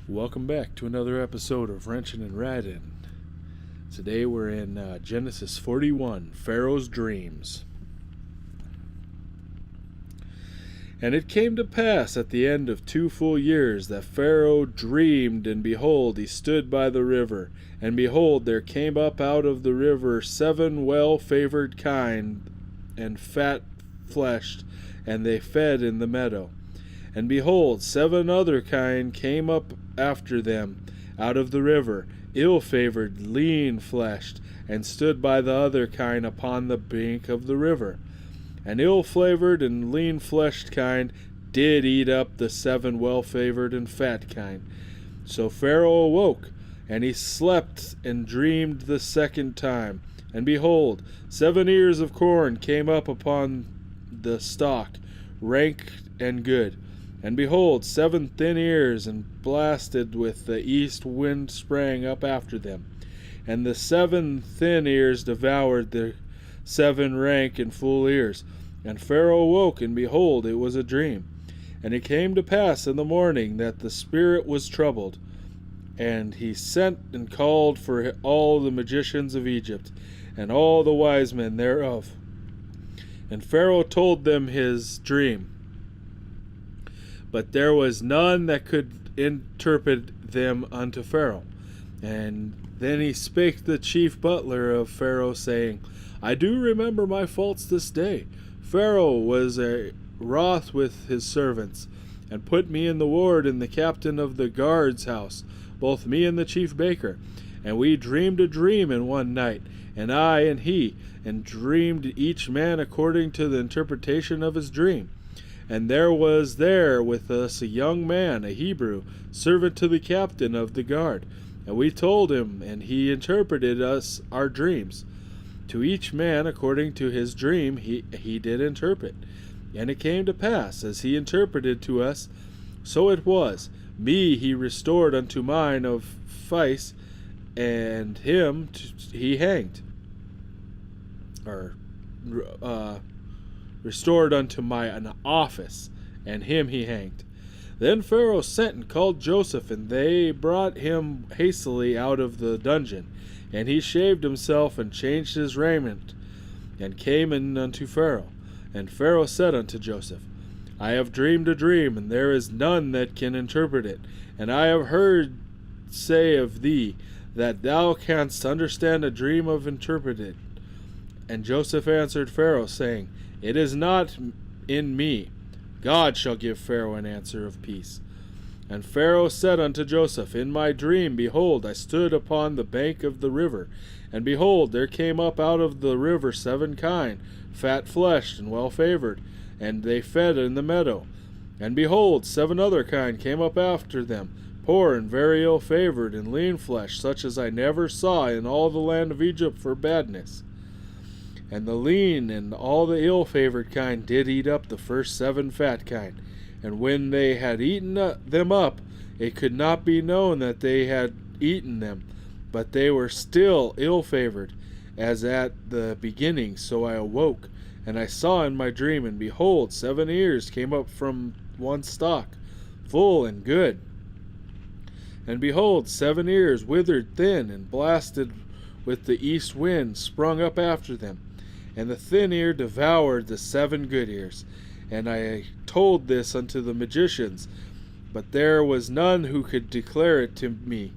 Welcome back to another episode of Wrenchin' and Radin'. Today we're in Genesis 41, Pharaoh's Dreams. And it came to pass at the end of 2 full years that Pharaoh dreamed, and behold, he stood by the river. And behold, there came up out of the river 7 well-favored kine, and fat-fleshed, and they fed in the meadow. And behold, 7 other kine came up after them out of the river, ill-favored, lean-fleshed, and stood by the other kine upon the bank of the river. And ill-flavored and lean-fleshed kine did eat up the 7 well-favored and fat kine. So Pharaoh awoke, and he slept and dreamed the second time. And behold, 7 ears of corn came up upon the stalk, rank and good. And behold, 7 thin ears, and blasted with the east wind sprang up after them. And the 7 thin ears devoured the 7 rank and full ears. And Pharaoh awoke, and behold, it was a dream. And it came to pass in the morning that the spirit was troubled. And he sent and called for all the magicians of Egypt, and all the wise men thereof. And Pharaoh told them his dream. But there was none that could interpret them unto Pharaoh. And then he spake the chief butler of Pharaoh, saying, I do remember my faults this day. Pharaoh was wroth with his servants, and put me in the ward in the captain of the guard's house, both me and the chief baker. And we dreamed a dream in one night, and I and he, and dreamed each man according to the interpretation of his dream. And there was there with us a young man, a Hebrew, servant to the captain of the guard. And we told him, and he interpreted us our dreams. To each man according to his dream he did interpret. And it came to pass, as he interpreted to us, so it was. Me he restored unto mine of vice, and him he hanged. Restored unto an office, and him he hanged. Then Pharaoh sent and called Joseph, and they brought him hastily out of the dungeon. And he shaved himself, and changed his raiment, and came in unto Pharaoh. And Pharaoh said unto Joseph, I have dreamed a dream, and there is none that can interpret it. And I have heard say of thee, that thou canst understand a dream of interpret it. And Joseph answered Pharaoh, saying, It is not in me. God shall give Pharaoh an answer of peace. And Pharaoh said unto Joseph, In my dream, behold, I stood upon the bank of the river, and behold, there came up out of the river 7 kine, fat-fleshed and well-favored, and they fed in the meadow. And behold, 7 other kine came up after them, poor and very ill-favored, and lean-fleshed, such as I never saw in all the land of Egypt for badness. And the lean and all the ill-favored kine did eat up the first 7 fat kine. And when they had eaten them up, it could not be known that they had eaten them, but they were still ill-favored, as at the beginning. So I awoke, and I saw in my dream, and behold, 7 ears came up from one stalk, full and good. And behold, 7 ears withered thin, and blasted with the east wind sprung up after them. And the thin ear devoured the 7 good ears. And I told this unto the magicians, but there was none who could declare it to me.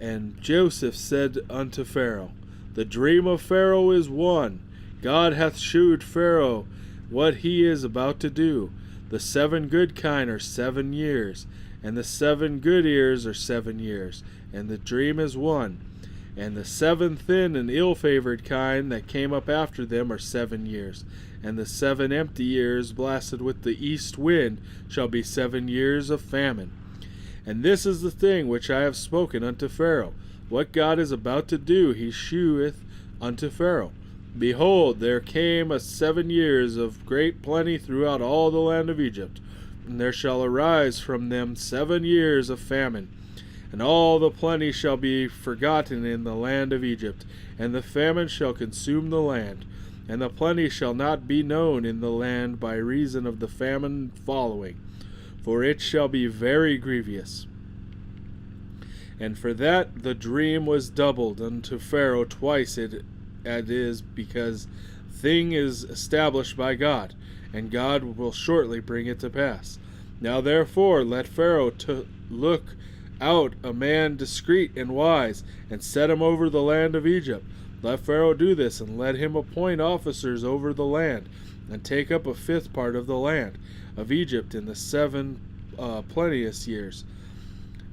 And Joseph said unto Pharaoh, The dream of Pharaoh is one. God hath shewed Pharaoh what he is about to do. The 7 good kine are 7 years, and the 7 good ears are 7 years, and the dream is one. And the 7 thin and ill-favored kine that came up after them are 7 years, and the 7 empty ears blasted with the east wind shall be 7 years of famine. And this is the thing which I have spoken unto Pharaoh. What God is about to do he sheweth unto Pharaoh. Behold, there came 7 years of great plenty throughout all the land of Egypt, and there shall arise from them 7 years of famine. And all the plenty shall be forgotten in the land of Egypt, and the famine shall consume the land. And the plenty shall not be known in the land by reason of the famine following, for it shall be very grievous. And for that the dream was doubled unto Pharaoh twice it is, because thing is established by God, and God will shortly bring it to pass. Now therefore let Pharaoh look out a man discreet and wise, and set him over the land of Egypt. Let Pharaoh do this, and let him appoint officers over the land, and take up a 5th part of the land of Egypt in the 7 plenteous years.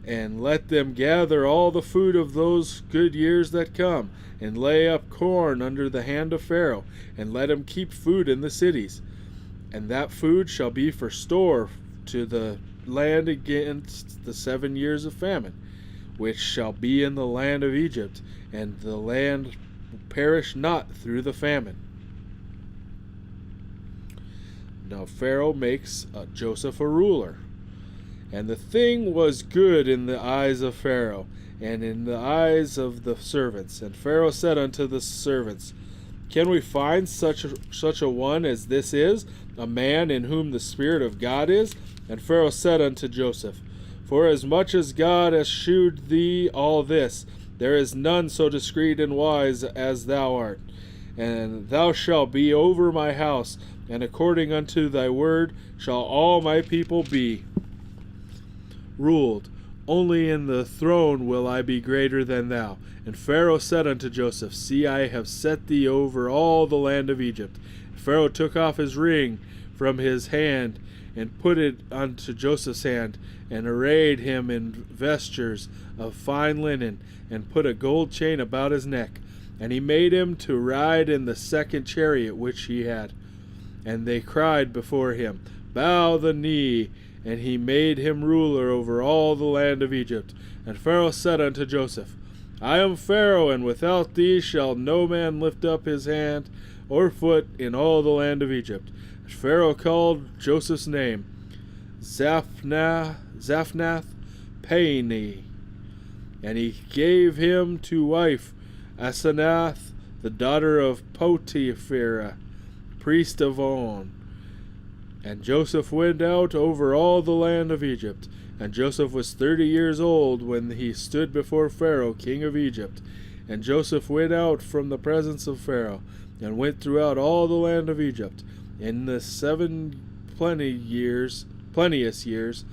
And let them gather all the food of those good years that come, and lay up corn under the hand of Pharaoh, and let him keep food in the cities. And that food shall be for store to the land against the 7 years of famine, which shall be in the land of Egypt, and the land perish not through the famine. Now Pharaoh makes Joseph a ruler. And the thing was good in the eyes of Pharaoh, and in the eyes of the servants. And Pharaoh said unto the servants, Can we find such a one as this is, a man in whom the Spirit of God is? And Pharaoh said unto Joseph, Forasmuch as God hath shewed thee all this, there is none so discreet and wise as thou art. And thou shalt be over my house, and according unto thy word shall all my people be ruled. Only in the throne will I be greater than thou. And Pharaoh said unto Joseph, See, I have set thee over all the land of Egypt. Pharaoh took off his ring from his hand, and put it unto Joseph's hand, and arrayed him in vestures of fine linen, and put a gold chain about his neck. And he made him to ride in the 2nd chariot which he had. And they cried before him, Bow the knee. And he made him ruler over all the land of Egypt. And Pharaoh said unto Joseph, I am Pharaoh, and without thee shall no man lift up his hand or foot in all the land of Egypt. And Pharaoh called Joseph's name Zaphnath Paneah, and he gave him to wife Asenath, the daughter of Potiphera, priest of On. And Joseph went out over all the land of Egypt. And Joseph was 30 years old when he stood before Pharaoh, king of Egypt. And Joseph went out from the presence of Pharaoh, and went throughout all the land of Egypt. In the 7 plenteous years,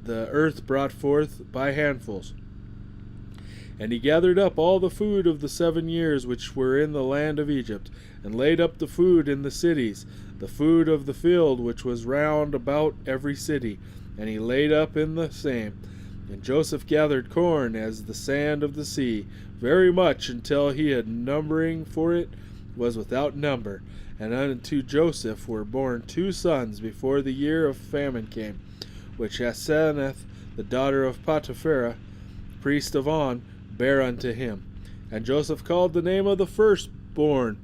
the earth brought forth by handfuls. And he gathered up all the food of the 7 years which were in the land of Egypt, and laid up the food in the cities, the food of the field which was round about every city, and he laid up in the same. And Joseph gathered corn as the sand of the sea, very much, until he had numbering for it was without number. And unto Joseph were born 2 sons before the year of famine came, which Asenath, the daughter of Potiphera, priest of On, bare unto him. And Joseph called the name of the firstborn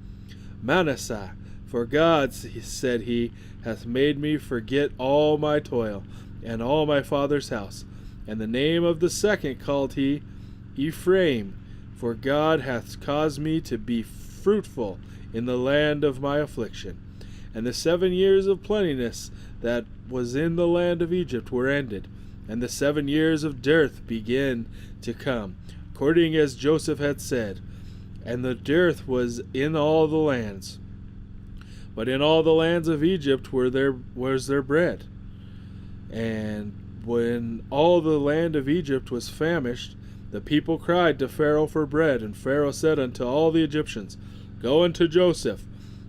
Manasseh, for God, said he, hath made me forget all my toil, and all my father's house. And the name of the second called he Ephraim, for God hath caused me to be fruitful in the land of my affliction. And the 7 years of plenteousness that was in the land of Egypt were ended, and the 7 years of dearth began to come, according as Joseph had said. And the dearth was in all the lands. But in all the lands of Egypt was their bread. And when all the land of Egypt was famished, the people cried to Pharaoh for bread. And Pharaoh said unto all the Egyptians, Go unto Joseph.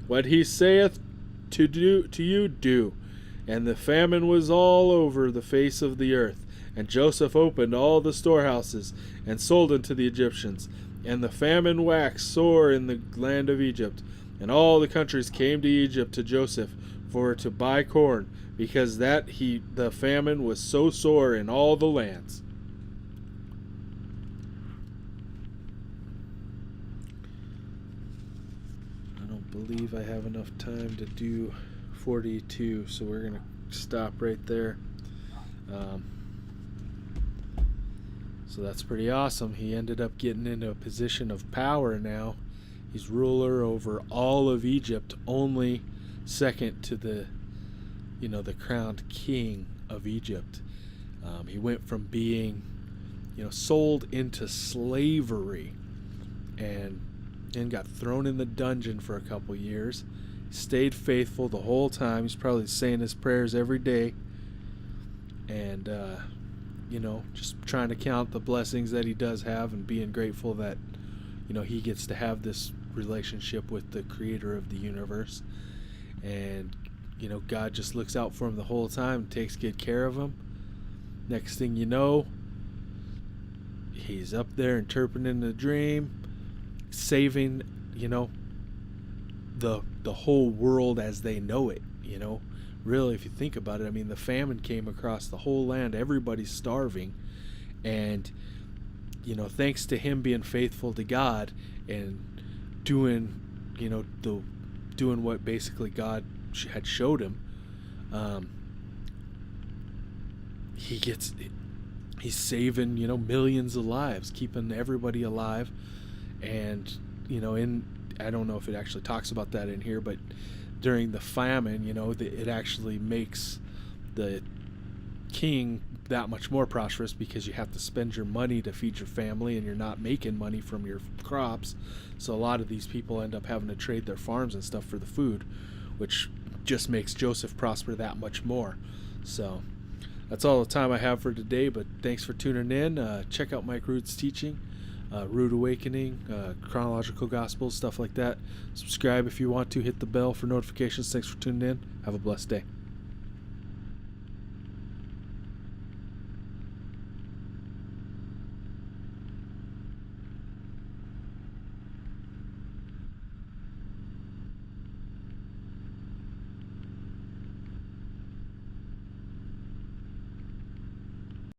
What he saith to you, do. And the famine was all over the face of the earth. And Joseph opened all the storehouses, and sold unto the Egyptians. And the famine waxed sore in the land of Egypt. And all the countries came to Egypt to Joseph for to buy corn, because that the famine was so sore in all the lands. I don't believe I have enough time to do 42, so we're going to stop right there. So that's pretty awesome. He ended up getting into a position of power now. He's ruler over all of Egypt, only second to the crowned king of Egypt. He went from being, sold into slavery and got thrown in the dungeon for a couple years. Stayed faithful the whole time. He's probably saying his prayers every day. And, just trying to count the blessings that he does have and being grateful that, he gets to have this relationship with the creator of the universe. And, God just looks out for him the whole time and takes good care of him. Next thing you know, he's up there interpreting the dream, saving, the whole world as they know it, Really, if you think about it, I mean, the famine came across the whole land. Everybody's starving. And, thanks to him being faithful to God and doing, doing what basically God had showed him, he's saving, millions of lives, keeping everybody alive. And, I don't know if it actually talks about that in here, but during the famine, it actually makes the king that much more prosperous, because you have to spend your money to feed your family and you're not making money from your crops. So a lot of these people end up having to trade their farms and stuff for the food, which just makes Joseph prosper that much more. So that's all the time I have for today, but thanks for tuning in. Check out Mike Root's teaching. Root Awakening, Chronological Gospels, stuff like that. Subscribe if you want to. Hit the bell for notifications. Thanks for tuning in. Have a blessed day.